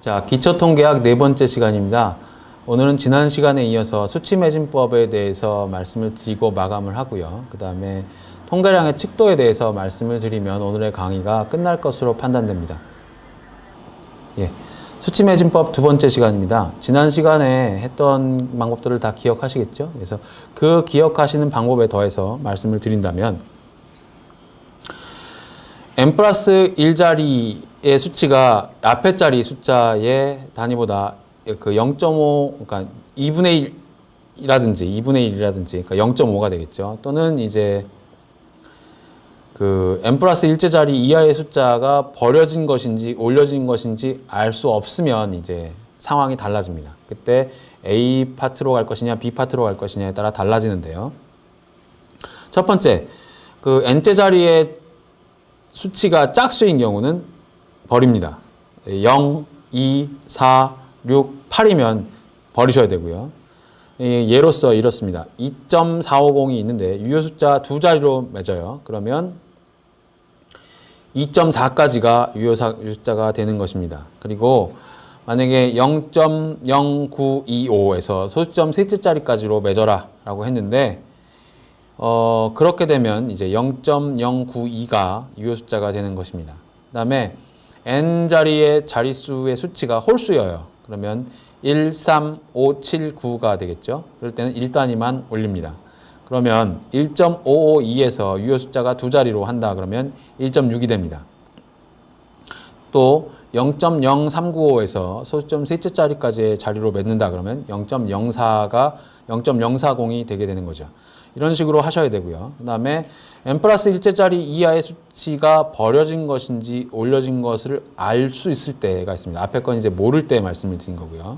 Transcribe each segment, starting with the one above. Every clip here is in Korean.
자, 기초통계학 네 번째 시간입니다. 오늘은 지난 시간에 이어서 수치매진법에 대해서 말씀을 드리고 마감을 하고요. 그 다음에 통계량의 칙도에 대해서 말씀을 드리면 오늘의 강의가 끝날 것으로 판단됩니다. 예, 수치매진법 두 번째 시간입니다. 지난 시간에 했던 방법들을 다 기억하시겠죠? 그래서 그 기억하시는 방법에 더해서 말씀을 드린다면 n 플러스 1자리의 수치가 앞에 자리 숫자의 단위보다 그 0.5, 그러니까 2분의 1이라든지 그러니까 0.5가 되겠죠. 또는 이제 그 n 플러스 1째 자리 이하의 숫자가 버려진 것인지 올려진 것인지 알 수 없으면 이제 상황이 달라집니다. 그때 A 파트로 갈 것이냐 B 파트로 갈 것이냐에 따라 달라지는데요. 첫 번째, 그 n째 자리의 수치가 짝수인 경우는 버립니다. 0, 2, 4, 6, 8이면 버리셔야 되고요. 예로서 이렇습니다. 2.450이 있는데 유효 숫자 두 자리로 맺어요. 그러면 2.4까지가 유효 숫자가 되는 것입니다. 그리고 만약에 0.0925에서 소수점 셋째 자리까지로 맺어라 라고 했는데 그렇게 되면 이제 0.092가 유효 숫자가 되는 것입니다. 그 다음에 n자리의 자릿수의 수치가 홀수여요. 그러면 1, 3, 5, 7, 9가 되겠죠. 그럴 때는 1단위만 올립니다. 그러면 1.552에서 유효 숫자가 두 자리로 한다 그러면 1.6이 됩니다. 또 0.0395에서 소수점 셋째 자리까지의 자리로 맺는다 그러면 0.04가 0.040이 되게 되는 거죠. 이런 식으로 하셔야 되고요. 그 다음에 n 플러스 1째 자리 이하의 수치가 버려진 것인지 올려진 것을 알 수 있을 때가 있습니다. 앞에 건 이제 모를 때 말씀을 드린 거고요.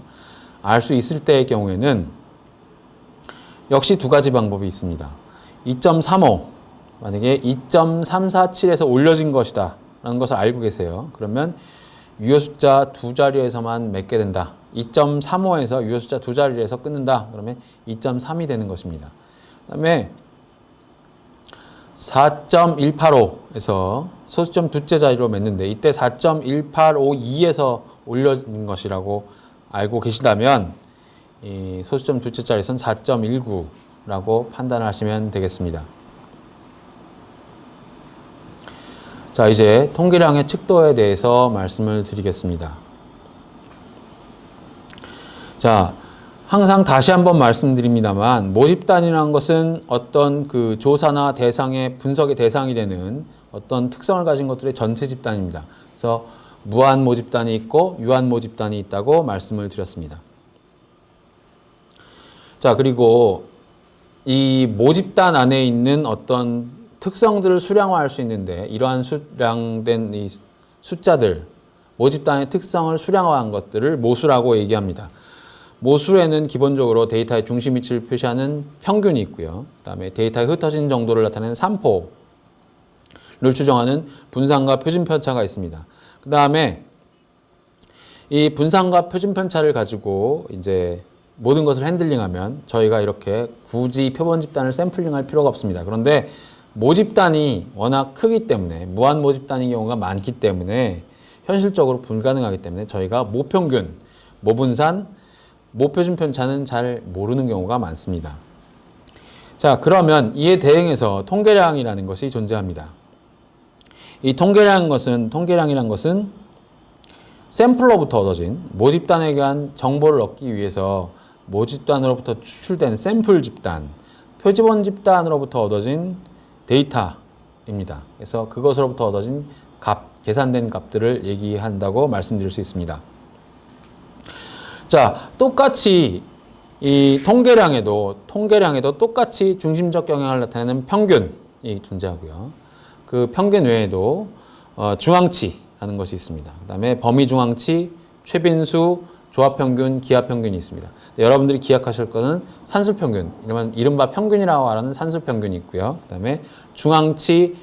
알 수 있을 때의 경우에는 역시 두 가지 방법이 있습니다. 2.35, 만약에 2.347에서 올려진 것이다 라는 것을 알고 계세요. 그러면 유효 숫자 두 자리에서만 맺게 된다. 2.35에서 유효 숫자 두 자리에서 끊는다. 그러면 2.3이 되는 것입니다. 그 다음에 4.185에서 소수점 두째 자리로 맺는데 이때 4.1852에서 올려진 것이라고 알고 계시다면 이 소수점 두째 자리에서는 4.19라고 판단을 하시면 되겠습니다. 자, 이제 통계량의 칙도에 대해서 말씀을 드리겠습니다. 자, 항상 다시 한번 말씀드립니다만 모집단이라는 것은 어떤 그 조사나 대상의 분석의 대상이 되는 어떤 특성을 가진 것들의 전체 집단입니다. 그래서 무한 모집단이 있고 유한 모집단이 있다고 말씀을 드렸습니다. 자, 그리고 이 모집단 안에 있는 어떤 특성들을 수량화할 수 있는데 이러한 수량된 이 숫자들, 모집단의 특성을 수량화한 것들을 모수라고 얘기합니다. 모수에는 기본적으로 데이터의 중심 위치를 표시하는 평균이 있고요. 그 다음에 데이터의 흩어진 정도를 나타내는 산포를 추정하는 분산과 표준 편차가 있습니다. 그 다음에 이 분산과 표준 편차를 가지고 이제 모든 것을 핸들링하면 저희가 이렇게 굳이 표본 집단을 샘플링할 필요가 없습니다. 그런데 모집단이 워낙 크기 때문에 무한 모집단의 경우가 많기 때문에 현실적으로 불가능하기 때문에 저희가 모평균, 모분산, 모표준 편차는 잘 모르는 경우가 많습니다. 자, 그러면 이에 대응해서 통계량이라는 것이 존재합니다. 이 통계량이라는 것은 샘플로부터 얻어진 모집단에 대한 정보를 얻기 위해서 모집단으로부터 추출된 샘플 집단, 표지본 집단으로부터 얻어진 데이터입니다. 그래서 그것으로부터 얻어진 계산된 값들을 얘기한다고 말씀드릴 수 있습니다. 자, 똑같이 이 통계량에도 똑같이 중심적 경향을 나타내는 평균이 존재하고요. 그 평균 외에도 중앙치라는 것이 있습니다. 그 다음에 범위중앙치, 최빈수, 조합평균, 기하평균이 있습니다. 여러분들이 기억하실 거는 산술평균, 이른바 평균이라고 말하는 산술평균이 있고요. 그 다음에 중앙치,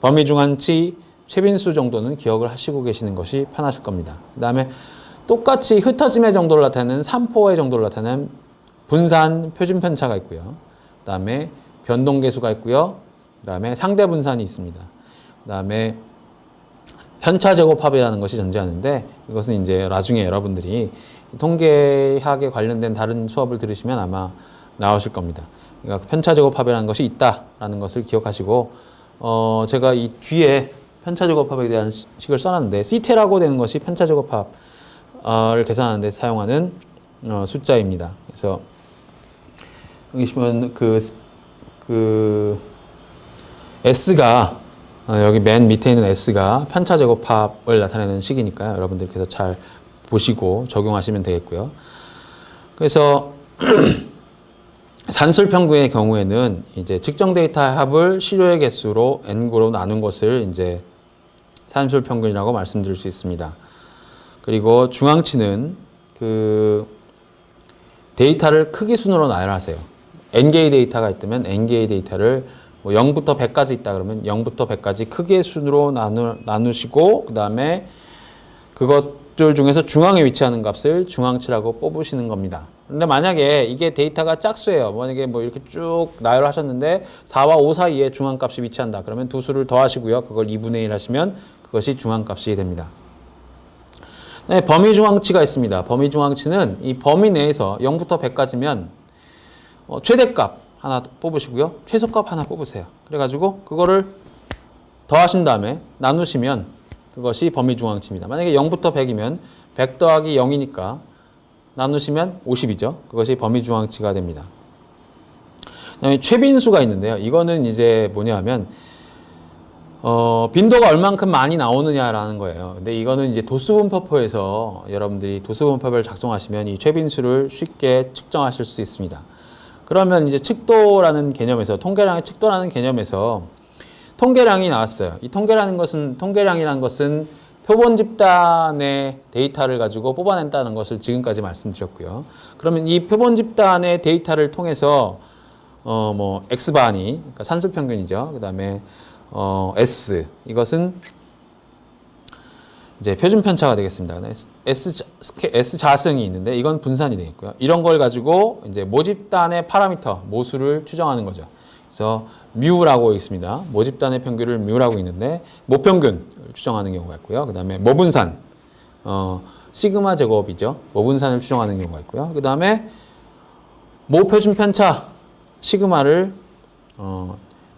범위중앙치, 최빈수 정도는 기억을 하시고 계시는 것이 편하실 겁니다. 그 다음에 똑같이 흩어짐의 정도를 나타내는 산포의 정도를 나타내는 분산, 표준 편차가 있고요. 그 다음에 변동계수가 있고요. 그 다음에 상대 분산이 있습니다. 그 다음에 편차 제곱합이라는 것이 존재하는데 이것은 이제 나중에 여러분들이 통계학에 관련된 다른 수업을 들으시면 아마 나오실 겁니다. 그러니까 편차 제곱합이라는 것이 있다라는 것을 기억하시고 제가 이 뒤에 편차 제곱합에 대한 식을 써놨는데 C태라고 되는 것이 편차 제곱합을 계산하는 데 사용하는 숫자입니다. 그래서 여기 보시면 그 S가 여기 맨 밑에 있는 S가 편차 제곱합을 나타내는 식이니까요. 여러분들께서 잘 보시고 적용하시면 되겠고요. 그래서 산술평균의 경우에는 이제 측정 데이터의 합을 시료의 개수로 n으로 나눈 것을 이제 산술평균이라고 말씀드릴 수 있습니다. 그리고 중앙치는 그 데이터를 크기 순으로 나열하세요. n개의 데이터가 있다면 n개의 데이터를 뭐 0부터 100까지 있다 그러면 0부터 100까지 크기의 순으로 나누시고 그 다음에 그것들 중에서 중앙에 위치하는 값을 중앙치라고 뽑으시는 겁니다. 근데 만약에 이게 데이터가 짝수예요. 만약에 뭐 이렇게 쭉 나열하셨는데 4와 5 사이에 중앙값이 위치한다. 그러면 두 수를 더하시고요. 그걸 2분의 1 하시면 그것이 중앙값이 됩니다. 네, 범위 중앙치가 있습니다. 범위 중앙치는 이 범위 내에서 0부터 100까지면 최대값 하나 뽑으시고요. 최소값 하나 뽑으세요. 그래가지고 그거를 더하신 다음에 나누시면 그것이 범위 중앙치입니다. 만약에 0부터 100이면 100 더하기 0이니까 나누시면 50이죠. 그것이 범위 중앙치가 됩니다. 그다음에 최빈수가 있는데요. 이거는 이제 뭐냐면 빈도가 얼만큼 많이 나오느냐라는 거예요. 근데 이거는 이제 도수분법표에서 여러분들이 도수분법을 작성하시면 이 최빈수를 쉽게 측정하실 수 있습니다. 그러면 이제 측도라는 개념에서 통계량의 측도라는 개념에서 통계량이 나왔어요. 이 통계량이라는 것은 표본 집단의 데이터를 가지고 뽑아낸다는 것을 지금까지 말씀드렸고요. 그러면 이 표본 집단의 데이터를 통해서 뭐 X반이 그러니까 산술평균이죠. 그다음에 S 이것은 이제 표준 편차가 되겠습니다. S 자승이 있는데 이건 분산이 되겠고요. 이런 걸 가지고 이제 모집단의 파라미터 모수를 추정하는 거죠. 그래서 뮤라고 있습니다. 모집단의 평균을 뮤라고 있는데 모평균을 추정하는 경우가 있고요. 그다음에 모분산 시그마 제곱이죠. 모분산을 추정하는 경우가 있고요. 그다음에 모표준 편차 시그마를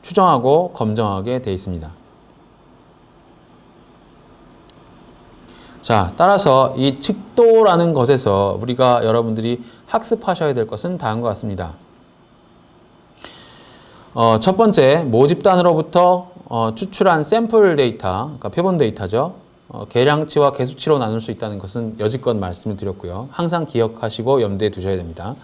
추정하고 검정하게 되어 있습니다. 자, 따라서 이 측도라는 것에서 우리가 여러분들이 학습하셔야 될 것은 다음과 같습니다. 첫 번째, 모집단으로부터 추출한 샘플 데이터, 그러니까 표본 데이터죠. 계량치와 개수치로 나눌 수 있다는 것은 여지껏 말씀을 드렸고요. 항상 기억하시고 염두에 두셔야 됩니다.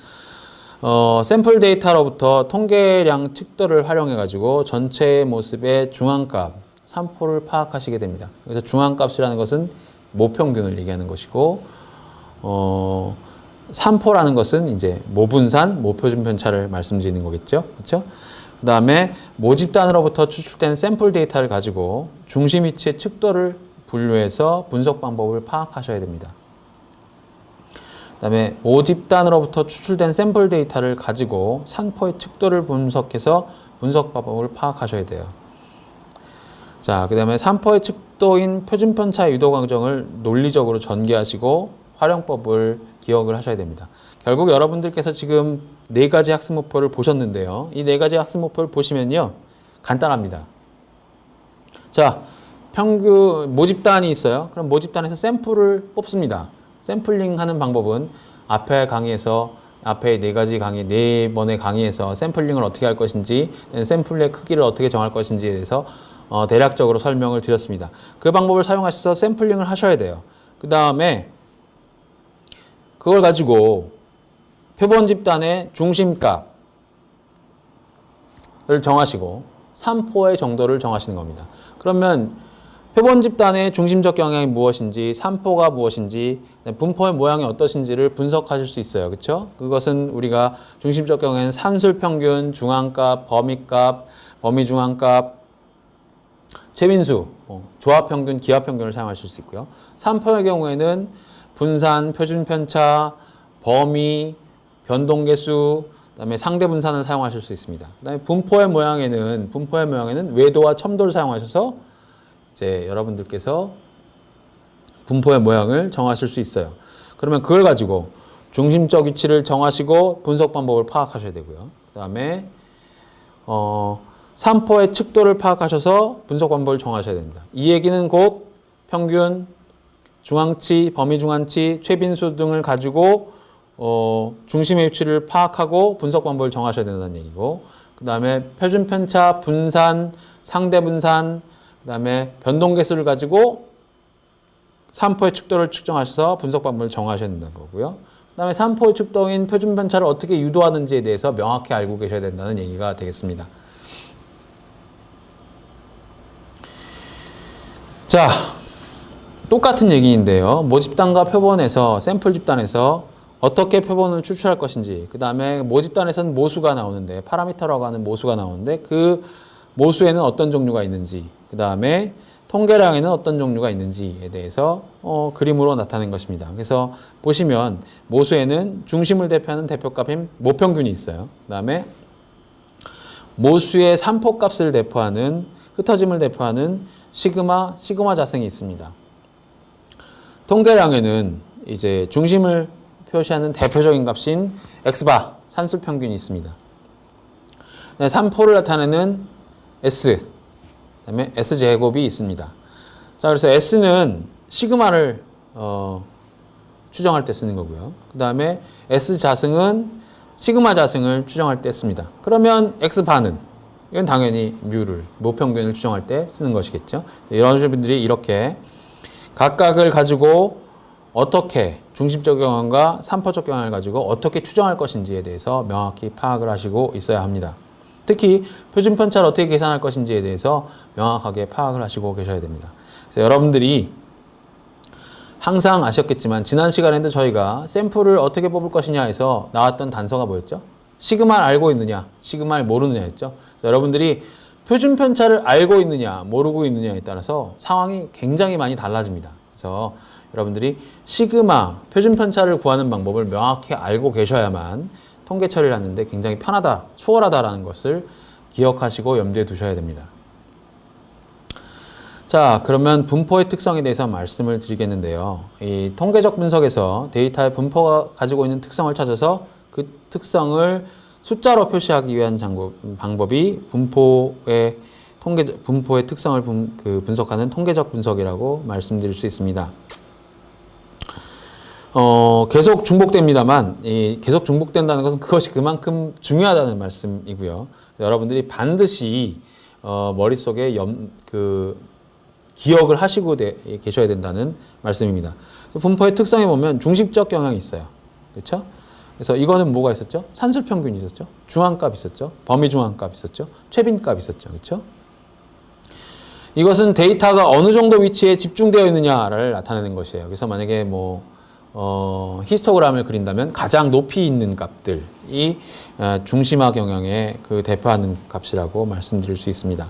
샘플 데이터로부터 통계량 측도를 활용해 가지고 전체의 모습의 중앙값, 산포를 파악하시게 됩니다. 그래서 중앙값이라는 것은 모평균을 얘기하는 것이고, 산포라는 것은 이제 모분산, 모표준 편차를 말씀드리는 거겠죠. 그렇죠? 그 다음에 모집단으로부터 추출된 샘플 데이터를 가지고 중심 위치의 측도를 분류해서 분석 방법을 파악하셔야 됩니다. 그 다음에 모집단으로부터 추출된 샘플 데이터를 가지고 산포의 측도를 분석해서 분석 방법을 파악하셔야 돼요. 자, 그 다음에 산포의 측도인 표준 편차 유도 과정을 논리적으로 전개하시고 활용법을 기억을 하셔야 됩니다. 결국 여러분들께서 지금 4가지 학습 목표를 보셨는데요. 이 4가지 학습 목표를 보시면요. 간단합니다. 자, 평균 모집단이 있어요. 그럼 모집단에서 샘플을 뽑습니다. 샘플링 하는 방법은 앞에 4가지 강의, 4번의 강의에서 샘플링을 어떻게 할 것인지, 샘플의 크기를 어떻게 정할 것인지에 대해서 대략적으로 설명을 드렸습니다. 그 방법을 사용하셔서 샘플링을 하셔야 돼요. 그 다음에 그걸 가지고 표본 집단의 중심값을 정하시고 산포의 정도를 정하시는 겁니다. 그러면 표본 집단의 중심적 영향이 무엇인지, 산포가 무엇인지, 분포의 모양이 어떠신지를 분석하실 수 있어요. 그렇죠? 그것은 우리가 중심적 영향은 산술평균, 중앙값, 범위값, 범위중앙값, 최빈수, 조합평균, 기하평균을 사용하실 수 있고요. 산포의 경우에는 분산, 표준편차, 범위, 변동계수, 그다음에 상대분산을 사용하실 수 있습니다. 그다음에 분포의 모양에는 외도와 첨도를 사용하셔서 이제 여러분들께서 분포의 모양을 정하실 수 있어요. 그러면 그걸 가지고 중심적 위치를 정하시고 분석 방법을 파악하셔야 되고요. 그 다음에 3포의 측도를 파악하셔서 분석 방법을 정하셔야 됩니다. 이 얘기는 곧 평균, 중앙치, 범위중앙치, 최빈수 등을 가지고 중심의 위치를 파악하고 분석 방법을 정하셔야 된다는 얘기고, 그 다음에 표준편차, 분산, 상대분산, 그 다음에 변동계수를 가지고 3포의 측도를 측정하셔서 분석 방법을 정하셔야 된다는 거고요. 그 다음에 3포의 측도인 표준편차를 어떻게 유도하는지에 대해서 명확히 알고 계셔야 된다는 얘기가 되겠습니다. 자, 똑같은 얘기인데요. 모집단과 표본에서 샘플 집단에서 어떻게 표본을 추출할 것인지, 그 다음에 모집단에서는 모수가 나오는데, 파라미터라고 하는 모수가 나오는데 그 모수에는 어떤 종류가 있는지, 그 다음에 통계량에는 어떤 종류가 있는지에 대해서 그림으로 나타낸 것입니다. 그래서 보시면 모수에는 중심을 대표하는 대표값인 모평균이 있어요. 그 다음에 모수의 3포값을 대표하는, 흩어짐을 대표하는 시그마 자승이 있습니다. 통계량에는 이제 중심을 표시하는 대표적인 값인 X바, 산술평균이 있습니다. 3포를 나타내는 S, 그 다음에 S제곱이 있습니다. 자, 그래서 S는 시그마를 추정할 때 쓰는 거고요. 그 다음에 S자승은 시그마 자승을 추정할 때 씁니다. 그러면 X바는, 이건 당연히 뮤를, 모평균을 추정할 때 쓰는 것이겠죠. 이런 분들이 이렇게 각각을 가지고 어떻게 중심적 경향과 3포적 경향을 가지고 어떻게 추정할 것인지에 대해서 명확히 파악을 하시고 있어야 합니다. 특히 표준편차를 어떻게 계산할 것인지에 대해서 명확하게 파악을 하시고 계셔야 됩니다. 그래서 여러분들이 항상 아셨겠지만 지난 시간에도 저희가 샘플을 어떻게 뽑을 것이냐 해서 나왔던 단서가 뭐였죠? 시그마를 알고 있느냐, 시그마를 모르느냐였죠. 그래서 여러분들이 표준편차를 알고 있느냐, 모르고 있느냐에 따라서 상황이 굉장히 많이 달라집니다. 그래서 여러분들이 시그마, 표준편차를 구하는 방법을 명확히 알고 계셔야만 통계 처리를 하는데 굉장히 편하다, 수월하다라는 것을 기억하시고 염두에 두셔야 됩니다. 자, 그러면 분포의 특성에 대해서 말씀을 드리겠는데요. 이 통계적 분석에서 데이터의 분포가 가지고 있는 특성을 찾아서 그 특성을 숫자로 표시하기 위한 방법이 분포의 특성을 분석하는 통계적 분석이라고 말씀드릴 수 있습니다. 계속 중복됩니다만, 계속 중복된다는 것은 그것이 그만큼 중요하다는 말씀이고요. 여러분들이 반드시 머릿속에 기억을 하시고 계셔야 된다는 말씀입니다. 분포의 특성에 보면 중심적 경향이 있어요. 그렇죠? 그래서 이거는 뭐가 있었죠? 산술평균이 있었죠? 중앙값 있었죠? 범위중앙값 있었죠? 최빈값 있었죠? 그렇죠? 이것은 데이터가 어느 정도 위치에 집중되어 있느냐를 나타내는 것이에요. 그래서 만약에 히스토그램을 그린다면 가장 높이 있는 값들이 중심화 경향의 대표하는 값이라고 말씀드릴 수 있습니다.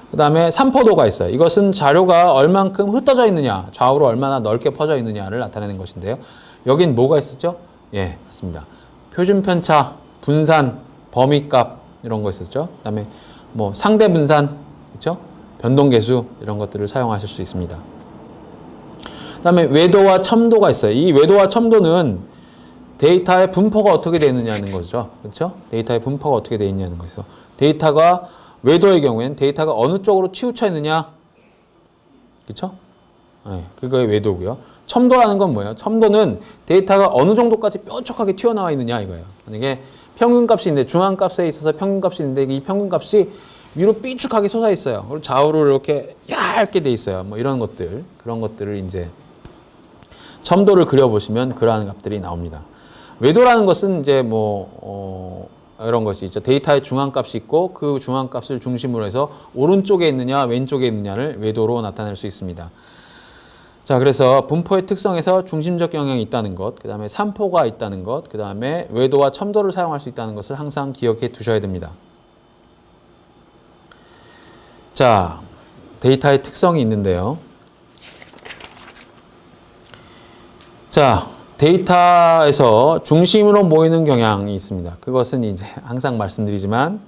그 다음에 3포도가 있어요. 이것은 자료가 얼만큼 흩어져 있느냐, 좌우로 얼마나 넓게 퍼져 있느냐를 나타내는 것인데요. 여긴 뭐가 있었죠? 예, 맞습니다. 표준편차, 분산, 범위값 이런 거 있었죠. 그 다음에 상대분산, 그렇죠? 변동계수 이런 것들을 사용하실 수 있습니다. 그 다음에 외도와 첨도가 있어요. 이 외도와 첨도는 데이터의 분포가 어떻게 되어 있느냐는 거죠. 그렇죠? 데이터의 분포가 어떻게 되어 있냐는 거죠. 데이터가 외도의 경우에는 데이터가 어느 쪽으로 치우쳐 있느냐. 그렇죠? 네, 그거의 외도고요. 첨도라는 건 뭐예요? 첨도는 데이터가 어느 정도까지 뾰족하게 튀어나와 있느냐 이거예요. 만약에 평균값이 있는데 중앙값에 있어서 평균값이 있는데 이 평균값이 위로 삐죽하게 솟아 있어요. 그리고 좌우로 이렇게 얇게 돼 있어요. 이런 것들, 그런 것들을 이제 첨도를 그려보시면 그러한 값들이 나옵니다. 외도라는 것은 이제 이런 것이 있죠. 데이터의 중앙값이 있고 그 중앙값을 중심으로 해서 오른쪽에 있느냐 왼쪽에 있느냐를 외도로 나타낼 수 있습니다. 자, 그래서 분포의 특성에서 중심적 경향이 있다는 것, 그 다음에 3포가 있다는 것, 그 다음에 외도와 첨도를 사용할 수 있다는 것을 항상 기억해 두셔야 됩니다. 자, 데이터의 특성이 있는데요. 자, 데이터에서 중심으로 모이는 경향이 있습니다. 그것은 이제 항상 말씀드리지만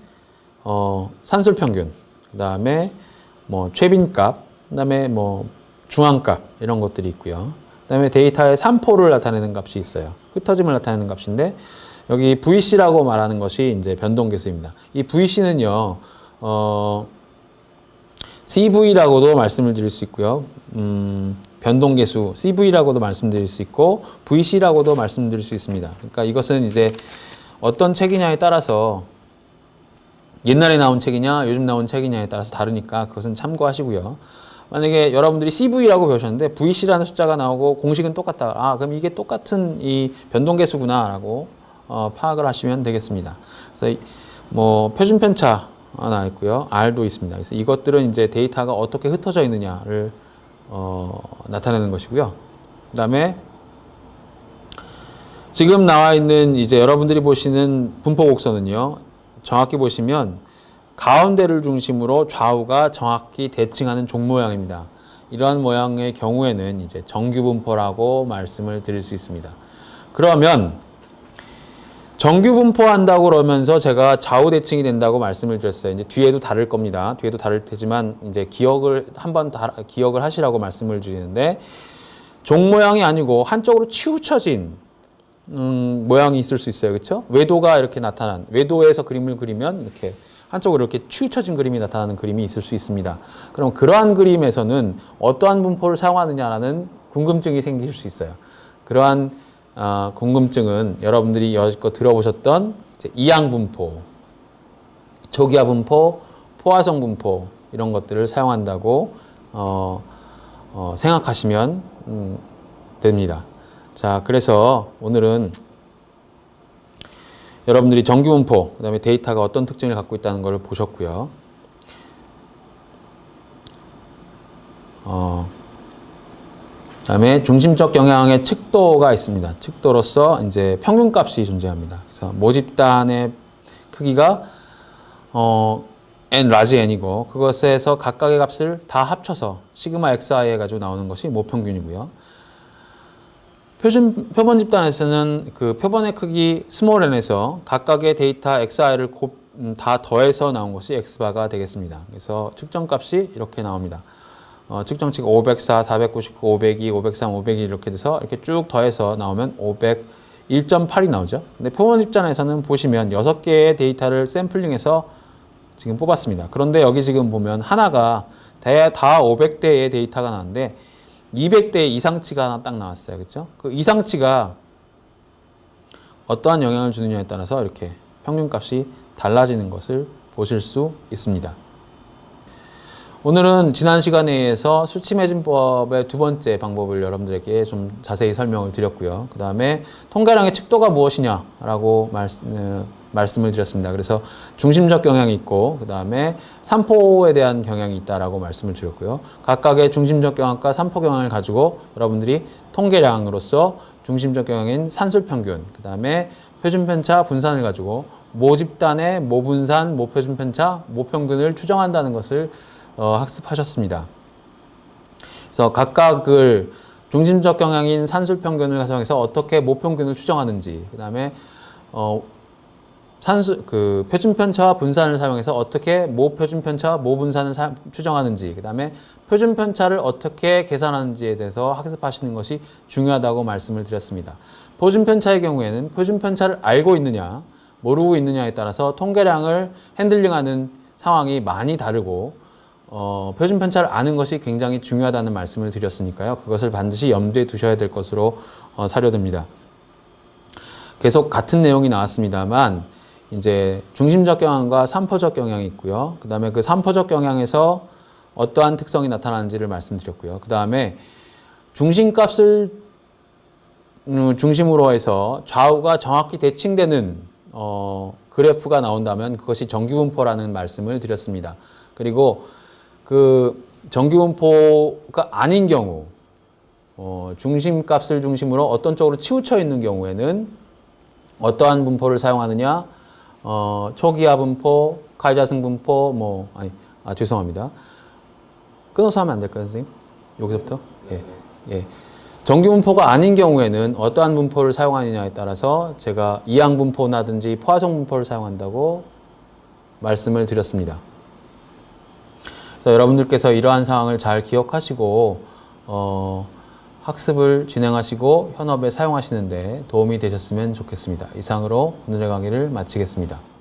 산술평균, 그 다음에 최빈값, 그 다음에 중앙값 이런 것들이 있고요. 그다음에 데이터의 산포를 나타내는 값이 있어요. 흩어짐을 나타내는 값인데 여기 VC라고 말하는 것이 이제 변동계수입니다. 이 VC는요, CV라고도 말씀을 드릴 수 있고요. 변동계수 CV라고도 말씀드릴 수 있고 VC라고도 말씀드릴 수 있습니다. 그러니까 이것은 이제 어떤 책이냐에 따라서 옛날에 나온 책이냐 요즘 나온 책이냐에 따라서 다르니까 그것은 참고하시고요. 만약에 여러분들이 CV라고 배우셨는데 VC라는 숫자가 나오고 공식은 똑같다. 아, 그럼 이게 똑같은 이 변동계수구나 라고 파악을 하시면 되겠습니다. 그래서 뭐 표준 편차 하나 있고요. R도 있습니다. 그래서 이것들은 이제 데이터가 어떻게 흩어져 있느냐를 나타내는 것이고요. 그 다음에 지금 나와 있는 이제 여러분들이 보시는 분포 곡선은요. 정확히 보시면 가운데를 중심으로 좌우가 정확히 대칭하는 종 모양입니다. 이러한 모양의 경우에는 이제 정규 분포라고 말씀을 드릴 수 있습니다. 그러면 정규 분포한다고 그러면서 제가 좌우 대칭이 된다고 말씀을 드렸어요. 이제 뒤에도 다를 겁니다. 뒤에도 다를 테지만 이제 기억을 기억을 하시라고 말씀을 드리는데 종 모양이 아니고 한쪽으로 치우쳐진 모양이 있을 수 있어요. 그렇죠? 외도가 이렇게 나타난 외도에서 그림을 그리면 이렇게 한쪽으로 이렇게 치우쳐진 그림이 나타나는 그림이 있을 수 있습니다. 그럼 그러한 그림에서는 어떠한 분포를 사용하느냐라는 궁금증이 생길 수 있어요. 그러한 궁금증은 여러분들이 여지껏 들어보셨던 이항 분포, 초기화 분포, 포화성 분포 이런 것들을 사용한다고 생각하시면 됩니다. 자, 그래서 오늘은 여러분들이 정규 분포, 그 다음에 데이터가 어떤 특징을 갖고 있다는 걸 보셨고요. 그 다음에 중심적 영향의 측도가 있습니다. 측도로서 이제 평균값이 존재합니다. 그래서 모집단의 크기가 n 라지 n이고 그것에서 각각의 값을 다 합쳐서 시그마 xi 해가지고 나오는 것이 모평균이고요. 표본 집단에서는 그 표본의 크기 스몰 n에서 각각의 데이터 xi를 다 더해서 나온 것이 x바가 되겠습니다. 그래서 측정값이 이렇게 나옵니다. 측정치가 504, 499, 502, 503, 502 이렇게 돼서 이렇게 쭉 더해서 나오면 501.8이 나오죠. 근데 표본 집단에서는 보시면 6개의 데이터를 샘플링해서 지금 뽑았습니다. 그런데 여기 지금 보면 하나가 다 500대의 데이터가 나왔는데 200대의 이상치가 하나 딱 나왔어요. 그렇죠? 그 이상치가 어떠한 영향을 주느냐에 따라서 이렇게 평균값이 달라지는 것을 보실 수 있습니다. 오늘은 지난 시간에 의해서 수치매진법의 두 번째 방법을 여러분들에게 좀 자세히 설명을 드렸고요. 그 다음에 통계량의 측도가 무엇이냐라고 말씀을 드렸습니다. 그래서 중심적 경향이 있고 그 다음에 산포에 대한 경향이 있다라고 말씀을 드렸고요. 각각의 중심적 경향과 산포 경향을 가지고 여러분들이 통계량으로서 중심적 경향인 산술평균, 그 다음에 표준편차 분산을 가지고 모집단의 모분산, 모표준편차, 모평균을 추정한다는 것을 학습하셨습니다. 그래서 각각을 중심적 경향인 산술평균을 사용해서 어떻게 모평균을 추정하는지, 그 다음에 표준편차와 분산을 사용해서 어떻게 모표준편차와 모분산을 추정하는지, 그 다음에 표준편차를 어떻게 계산하는지에 대해서 학습하시는 것이 중요하다고 말씀을 드렸습니다. 표준편차의 경우에는 표준편차를 알고 있느냐, 모르고 있느냐에 따라서 통계량을 핸들링하는 상황이 많이 다르고 표준편차를 아는 것이 굉장히 중요하다는 말씀을 드렸으니까요. 그것을 반드시 염두에 두셔야 될 것으로 사료됩니다. 계속 같은 내용이 나왔습니다만 이제 중심적 경향과 산포적 경향이 있고요. 그 다음에 그 산포적 경향에서 어떠한 특성이 나타나는지를 말씀드렸고요. 그 다음에 중심값을 중심으로 해서 좌우가 정확히 대칭되는 그래프가 나온다면 그것이 정규분포라는 말씀을 드렸습니다. 그리고 그 정규분포가 아닌 경우 중심값을 중심으로 어떤 쪽으로 치우쳐 있는 경우에는 어떠한 분포를 사용하느냐, 초기화 분포, 가이자승 분포, 죄송합니다. 끊어서 하면 안 될까요, 선생님? 여기서부터? 예. 정규 분포가 아닌 경우에는 어떠한 분포를 사용하느냐에 따라서 제가 이항 분포나든지 포화성 분포를 사용한다고 말씀을 드렸습니다. 그래서 여러분들께서 이러한 상황을 잘 기억하시고 학습을 진행하시고 현업에 사용하시는데 도움이 되셨으면 좋겠습니다. 이상으로 오늘의 강의를 마치겠습니다.